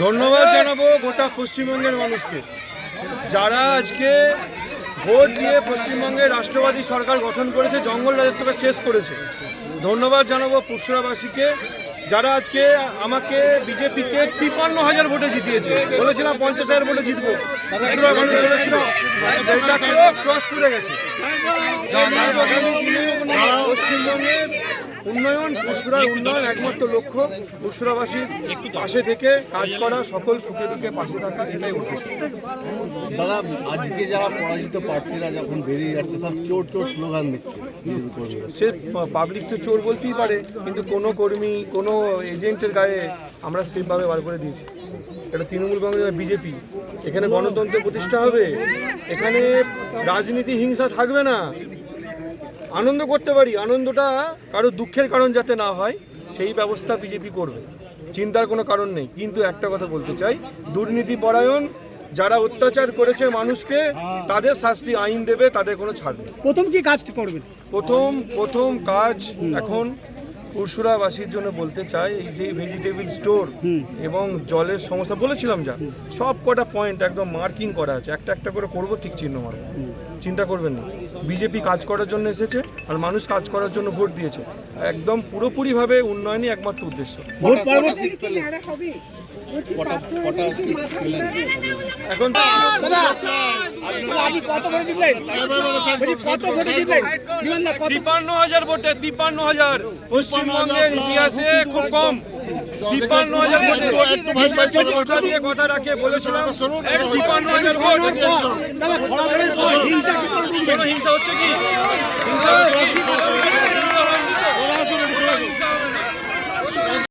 ধন্যবাদ জানাবো গোটা পশ্চিমবঙ্গের মানুষকে, যারা আজকে ভোট দিয়ে পশ্চিমবঙ্গে রাষ্ট্রবাদী সরকার গঠন করেছে, জঙ্গল রাজত্বকে শেষ করেছে। ধন্যবাদ জানাবো পুরসুরাবাসীকে, যারা আজকে আমাকে বিজেপিকে 53,000 ভোটে জিতিয়েছে। বলেছিলাম 50,000 ভোটে জিতবো, বলেছিলাম ক্রস করে গেছে। পশ্চিমবঙ্গের উন্নয়ন, পুরসুরার উন্নয়ন একমাত্র লক্ষ্য। পুরসুরাবাসীর পাশে থেকে কাজ করা, সকল সুখে দুঃখে পাশে থাকা, এটাই উদ্দেশ্য। দাদা, আজকে যারা পরাজিত প্রার্থীরা যখন বেরিয়ে যাচ্ছে, সব চোর চোর স্লোগান দিচ্ছে। সে পাবলিক তো চোর বলতেই পারে, কিন্তু কোনো কর্মী, কোনো এজেন্টের গায়ে আমরা সেভাবে বার করে দিয়েছি। এটা তৃণমূল কংগ্রেস, বিজেপি। এখানে গণতন্ত্র প্রতিষ্ঠা হবে, এখানে রাজনীতি, হিংসা থাকবে না। আনন্দ করতে পারি, আনন্দটা কারো দুঃখের কারণ যাতে না হয় সেই ব্যবস্থা বিজেপি করবে, চিন্তার কোনো কারণ নেই। কিন্তু একটা কথা বলতে চাই, দুর্নীতি পরায়ণ যারা অত্যাচার করেছে মানুষকে, তাদের শাস্তি আইন দেবে, তাদের কোনো ছাড় নেই। প্রথম কি কাজটি করবেন? প্রথম কাজ এখন পুরসুরাবাসীর জন্য বলতে চাই, এই যে ভেজিটেবল স্টোর এবং জলের সমস্যা বলেছিলাম, যা সব কটা পয়েন্ট একদম মার্কিং করা আছে, একটা একটা করে করবো, ঠিক চিহ্ন মারব। চিন্তা করবেন না, বিজেপি কাজ করার জন্য এসেছে আর মানুষ কাজ করার জন্য ভোট দিয়েছে। একদম পুরোপুরিভাবে উন্নয়নই একমাত্র উদ্দেশ্য। ভোট পরবর্তী এখন আপনি কত ভোটে জিতলেন? কত ভোটে জিতলেন? 53,000 ভোটে, 53,000 পশ্চিমবঙ্গের ইতিহাসে খুব কম। 53,000 ভোটে কথা দিয়ে কথা রাখে বলেছিলাম 53,000 ভোট। কোনো হিংসা হচ্ছে কি? হিংসা হচ্ছে কি?